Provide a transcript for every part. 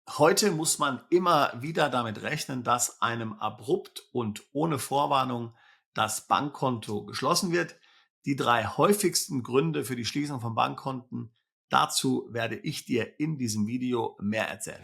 Heute muss man immer wieder damit rechnen, dass einem abrupt und ohne Vorwarnung das Bankkonto geschlossen wird. Die drei häufigsten Gründe für die Schließung von Bankkonten, dazu werde ich dir in diesem Video mehr erzählen.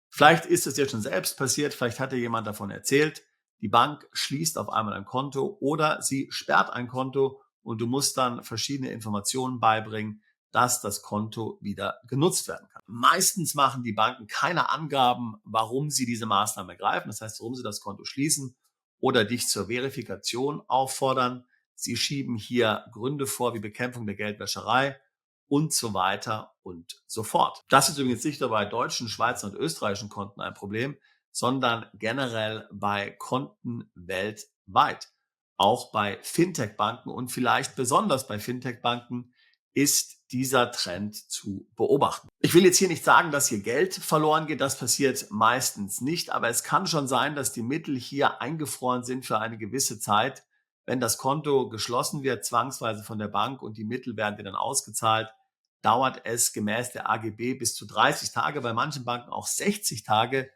Vielleicht ist es dir schon selbst passiert, vielleicht hat dir jemand davon erzählt. Die Bank schließt auf einmal ein Konto oder sie sperrt ein Konto und du musst dann verschiedene Informationen beibringen, dass das Konto wieder genutzt werden kann. Meistens machen die Banken keine Angaben, warum sie diese Maßnahme ergreifen, das heißt, warum sie das Konto schließen oder dich zur Verifikation auffordern. Sie schieben hier Gründe vor wie Bekämpfung der Geldwäscherei und so weiter und so fort. Das ist übrigens nicht nur bei deutschen, Schweizer und österreichischen Konten ein Problem, sondern generell bei Konten weltweit. Auch bei Fintech-Banken und vielleicht besonders bei Fintech-Banken ist dieser Trend zu beobachten. Ich will jetzt hier nicht sagen, dass hier Geld verloren geht, das passiert meistens nicht, aber es kann schon sein, dass die Mittel hier eingefroren sind für eine gewisse Zeit. Wenn das Konto geschlossen wird, zwangsweise von der Bank und die Mittel werden dir dann ausgezahlt, dauert es gemäß der AGB bis zu 30 Tage, bei manchen Banken auch 60 Tage,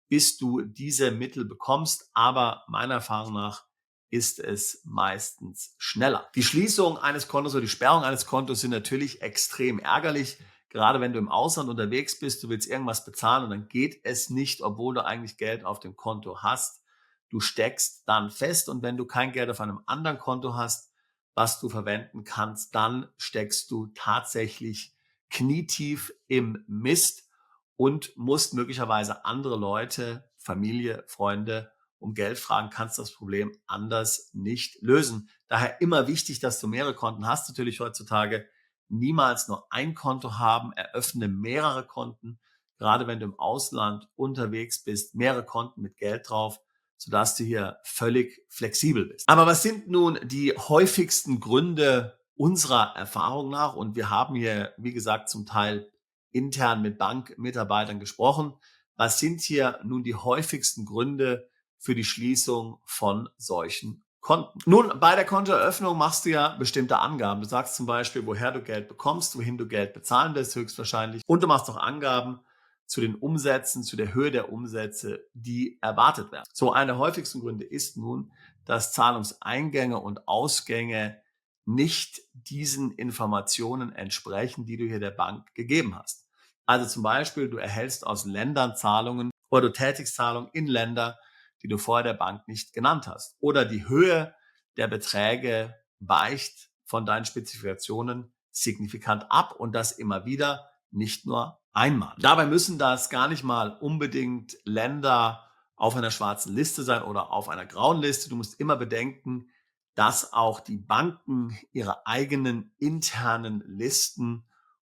bis du diese Mittel bekommst. Aber meiner Erfahrung nach ist es meistens schneller. Die Schließung eines Kontos oder die Sperrung eines Kontos sind natürlich extrem ärgerlich. Gerade wenn du im Ausland unterwegs bist, du willst irgendwas bezahlen und dann geht es nicht, obwohl du eigentlich Geld auf dem Konto hast. Du steckst dann fest und wenn du kein Geld auf einem anderen Konto hast, was du verwenden kannst, dann steckst du tatsächlich knietief im Mist und musst möglicherweise andere Leute, Familie, Freunde um Geld fragen, kannst das Problem anders nicht lösen. Daher immer wichtig, dass du mehrere Konten hast. Natürlich heutzutage niemals nur ein Konto haben, eröffne mehrere Konten, gerade wenn du im Ausland unterwegs bist, mehrere Konten mit Geld drauf, sodass du hier völlig flexibel bist. Aber was sind nun die häufigsten Gründe unserer Erfahrung nach? Und wir haben hier, wie gesagt, zum Teil intern mit Bankmitarbeitern gesprochen. Was sind hier nun die häufigsten Gründe für die Schließung von solchen Konten? Nun, bei der Kontoeröffnung machst du ja bestimmte Angaben. Du sagst zum Beispiel, woher du Geld bekommst, wohin du Geld bezahlen wirst, höchstwahrscheinlich. Und du machst auch Angaben zu den Umsätzen, zu der Höhe der Umsätze, die erwartet werden. So, einer der häufigsten Gründe ist nun, dass Zahlungseingänge und Ausgänge nicht diesen Informationen entsprechen, die du hier der Bank gegeben hast. Also zum Beispiel, du erhältst aus Ländern Zahlungen oder du tätigst Zahlungen in Länder, die du vorher der Bank nicht genannt hast. Oder die Höhe der Beträge weicht von deinen Spezifikationen signifikant ab und das immer wieder, nicht nur einmal. Dabei müssen das gar nicht mal unbedingt Länder auf einer schwarzen Liste sein oder auf einer grauen Liste. Du musst immer bedenken, dass auch die Banken ihre eigenen internen Listen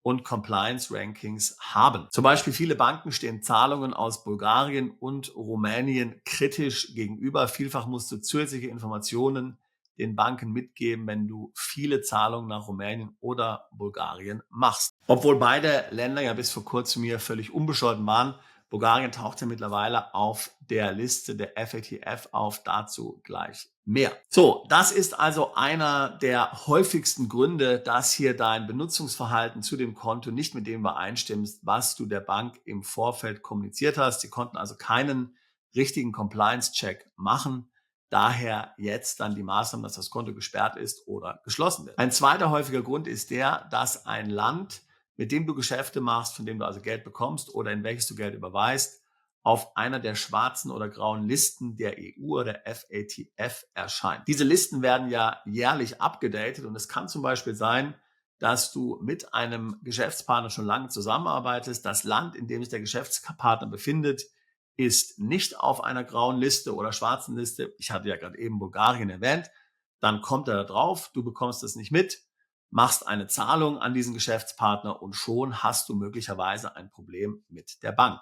und Compliance-Rankings haben. Zum Beispiel viele Banken stehen Zahlungen aus Bulgarien und Rumänien kritisch gegenüber. Vielfach musst du zusätzliche Informationen den Banken mitgeben, wenn du viele Zahlungen nach Rumänien oder Bulgarien machst. Obwohl beide Länder ja bis vor kurzem hier völlig unbescholten waren. Bulgarien taucht ja mittlerweile auf der Liste der FATF auf, dazu gleich mehr. So, das ist also einer der häufigsten Gründe, dass hier dein Benutzungsverhalten zu dem Konto nicht mit dem übereinstimmt, was du der Bank im Vorfeld kommuniziert hast. Sie konnten also keinen richtigen Compliance-Check machen. Daher jetzt dann die Maßnahme, dass das Konto gesperrt ist oder geschlossen wird. Ein zweiter häufiger Grund ist der, dass ein Land, mit dem du Geschäfte machst, von dem du also Geld bekommst oder in welches du Geld überweist, auf einer der schwarzen oder grauen Listen der EU oder FATF erscheint. Diese Listen werden ja jährlich abgedatet und es kann zum Beispiel sein, dass du mit einem Geschäftspartner schon lange zusammenarbeitest. Das Land, in dem sich der Geschäftspartner befindet, ist nicht auf einer grauen Liste oder schwarzen Liste. Ich hatte ja gerade eben Bulgarien erwähnt. Dann kommt er da drauf, du bekommst das nicht mit, machst eine Zahlung an diesen Geschäftspartner und schon hast du möglicherweise ein Problem mit der Bank.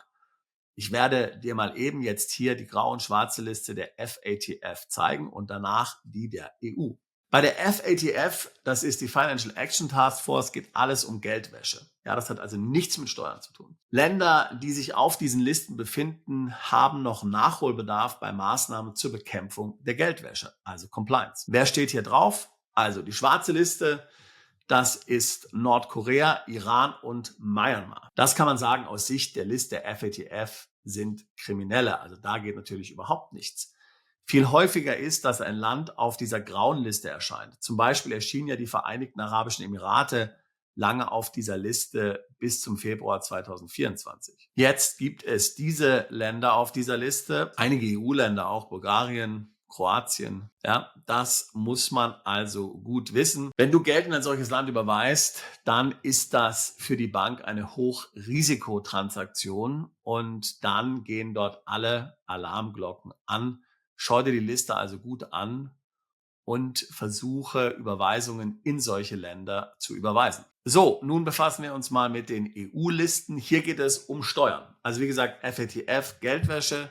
Ich werde dir mal eben jetzt hier die graue und schwarze Liste der FATF zeigen und danach die der EU. Bei der FATF, das ist die Financial Action Task Force, geht alles um Geldwäsche. Ja, das hat also nichts mit Steuern zu tun. Länder, die sich auf diesen Listen befinden, haben noch Nachholbedarf bei Maßnahmen zur Bekämpfung der Geldwäsche, also Compliance. Wer steht hier drauf? Also die schwarze Liste, Das ist Nordkorea, Iran und Myanmar. Das kann man sagen, aus Sicht der Liste FATF sind Kriminelle. Also da geht natürlich überhaupt nichts. Viel häufiger ist, dass ein Land auf dieser grauen Liste erscheint. Zum Beispiel erschienen ja die Vereinigten Arabischen Emirate lange auf dieser Liste bis zum Februar 2024. Jetzt gibt es diese Länder auf dieser Liste, einige EU-Länder auch, Bulgarien, Kroatien. Ja, das muss man also gut wissen. Wenn du Geld in ein solches Land überweist, dann ist das für die Bank eine Hochrisikotransaktion und dann gehen dort alle Alarmglocken an. Schau dir die Liste also gut an und versuche Überweisungen in solche Länder zu überweisen. So, nun befassen wir uns mal mit den EU-Listen. Hier geht es um Steuern. Also wie gesagt, FATF, Geldwäsche,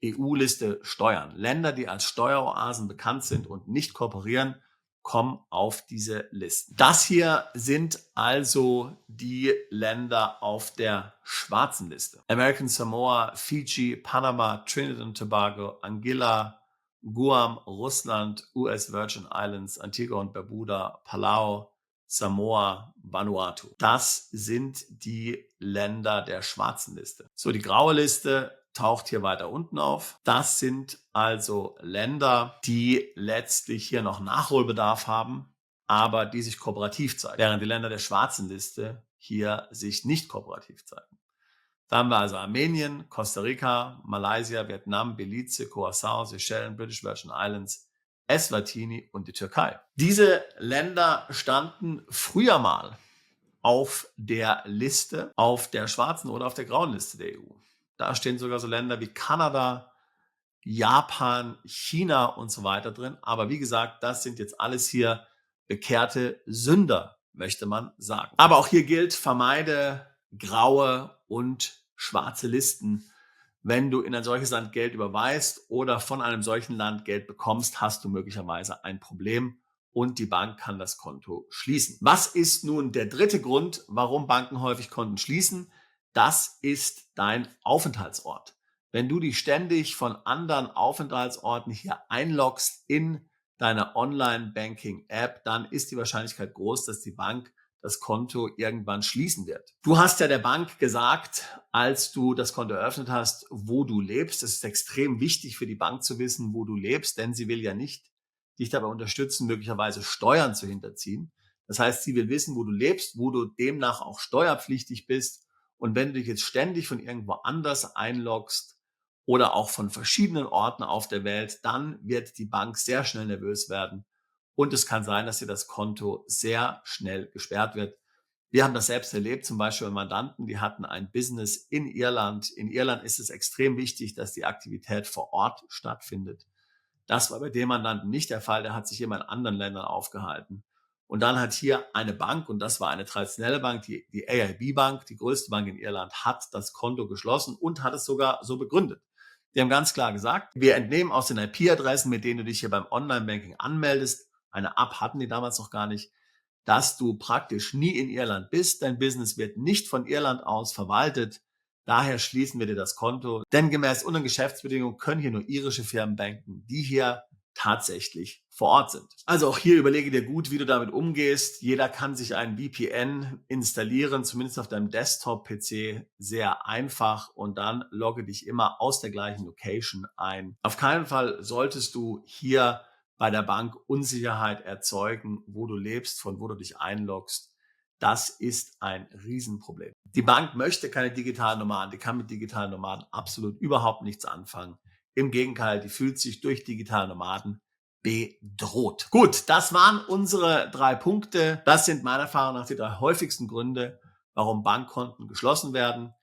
EU-Liste, Steuern. Länder, die als Steueroasen bekannt sind und nicht kooperieren, kommen auf diese Listen. Das hier sind also die Länder auf der schwarzen Liste. American Samoa, Fiji, Panama, Trinidad und Tobago, Anguilla, Guam, Russland, US Virgin Islands, Antigua und Barbuda, Palau, Samoa, Vanuatu. Das sind die Länder der schwarzen Liste. So, die graue Liste taucht hier weiter unten auf. Das sind also Länder, die letztlich hier noch Nachholbedarf haben, aber die sich kooperativ zeigen, während die Länder der schwarzen Liste hier sich nicht kooperativ zeigen. Da haben wir also Armenien, Costa Rica, Malaysia, Vietnam, Belize, Curaçao, Seychellen, British Virgin Islands, Eswatini und die Türkei. Diese Länder standen früher mal auf der Liste, auf der schwarzen oder auf der grauen Liste der EU. Da stehen sogar so Länder wie Kanada, Japan, China und so weiter drin. Aber wie gesagt, das sind jetzt alles hier bekehrte Sünder, möchte man sagen. Aber auch hier gilt, vermeide graue und schwarze Listen. Wenn du in ein solches Land Geld überweist oder von einem solchen Land Geld bekommst, hast du möglicherweise ein Problem und die Bank kann das Konto schließen. Was ist nun der dritte Grund, warum Banken häufig Konten schließen? Das ist dein Aufenthaltsort. Wenn du dich ständig von anderen Aufenthaltsorten hier einloggst in deine Online-Banking-App, dann ist die Wahrscheinlichkeit groß, dass die Bank das Konto irgendwann schließen wird. Du hast ja der Bank gesagt, als du das Konto eröffnet hast, wo du lebst. Es ist extrem wichtig für die Bank zu wissen, wo du lebst, denn sie will ja nicht dich dabei unterstützen, möglicherweise Steuern zu hinterziehen. Das heißt, sie will wissen, wo du lebst, wo du demnach auch steuerpflichtig bist. Und wenn du dich jetzt ständig von irgendwo anders einloggst oder auch von verschiedenen Orten auf der Welt, dann wird die Bank sehr schnell nervös werden. Und es kann sein, dass dir das Konto sehr schnell gesperrt wird. Wir haben das selbst erlebt, zum Beispiel bei Mandanten, die hatten ein Business in Irland. In Irland ist es extrem wichtig, dass die Aktivität vor Ort stattfindet. Das war bei dem Mandanten nicht der Fall. Der hat sich immer in anderen Ländern aufgehalten. Und dann hat hier eine Bank, und das war eine traditionelle Bank, die AIB Bank, die größte Bank in Irland, hat das Konto geschlossen und hat es sogar so begründet. Die haben ganz klar gesagt, wir entnehmen aus den IP-Adressen, mit denen du dich hier beim Online-Banking anmeldest, eine App hatten die damals noch gar nicht, dass du praktisch nie in Irland bist. Dein Business wird nicht von Irland aus verwaltet. Daher schließen wir dir das Konto. Denn gemäß unseren Geschäftsbedingungen können hier nur irische Firmen banken, die hier tatsächlich vor Ort sind. Also auch hier überlege dir gut, wie du damit umgehst. Jeder kann sich einen VPN installieren, zumindest auf deinem Desktop-PC, sehr einfach, und dann logge dich immer aus der gleichen Location ein. Auf keinen Fall solltest du hier bei der Bank Unsicherheit erzeugen, wo du lebst, von wo du dich einloggst. Das ist ein Riesenproblem. Die Bank möchte keine digitalen Nomaden, die kann mit digitalen Nomaden absolut überhaupt nichts anfangen. Im Gegenteil, die fühlt sich durch digitale Nomaden bedroht. Gut, das waren unsere 3 Punkte. Das sind meiner Erfahrung nach die 3 häufigsten Gründe, warum Bankkonten geschlossen werden.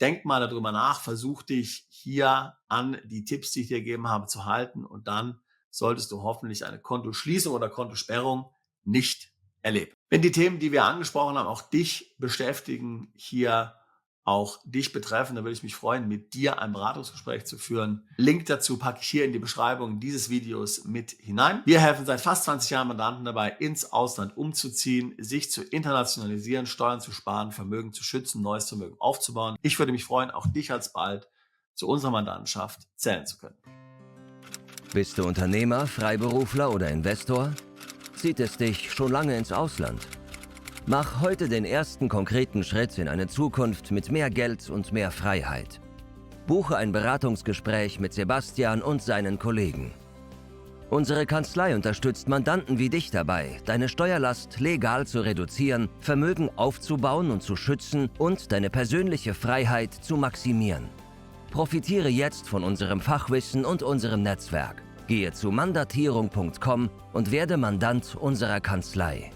Denk mal darüber nach, versuch dich hier an die Tipps, die ich dir gegeben habe, zu halten, und dann solltest du hoffentlich eine Kontoschließung oder Kontosperrung nicht erleben. Wenn die Themen, die wir angesprochen haben, auch dich beschäftigen, hier auch dich betreffen, dann würde ich mich freuen, mit dir ein Beratungsgespräch zu führen. Link dazu packe ich hier in die Beschreibung dieses Videos mit hinein. Wir helfen seit fast 20 Jahren Mandanten dabei, ins Ausland umzuziehen, sich zu internationalisieren, Steuern zu sparen, Vermögen zu schützen, neues Vermögen aufzubauen. Ich würde mich freuen, auch dich alsbald zu unserer Mandantschaft zählen zu können. Bist du Unternehmer, Freiberufler oder Investor? Zieht es dich schon lange ins Ausland? Mach heute den ersten konkreten Schritt in eine Zukunft mit mehr Geld und mehr Freiheit. Buche ein Beratungsgespräch mit Sebastian und seinen Kollegen. Unsere Kanzlei unterstützt Mandanten wie dich dabei, deine Steuerlast legal zu reduzieren, Vermögen aufzubauen und zu schützen und deine persönliche Freiheit zu maximieren. Profitiere jetzt von unserem Fachwissen und unserem Netzwerk. Gehe zu mandatierung.com und werde Mandant unserer Kanzlei.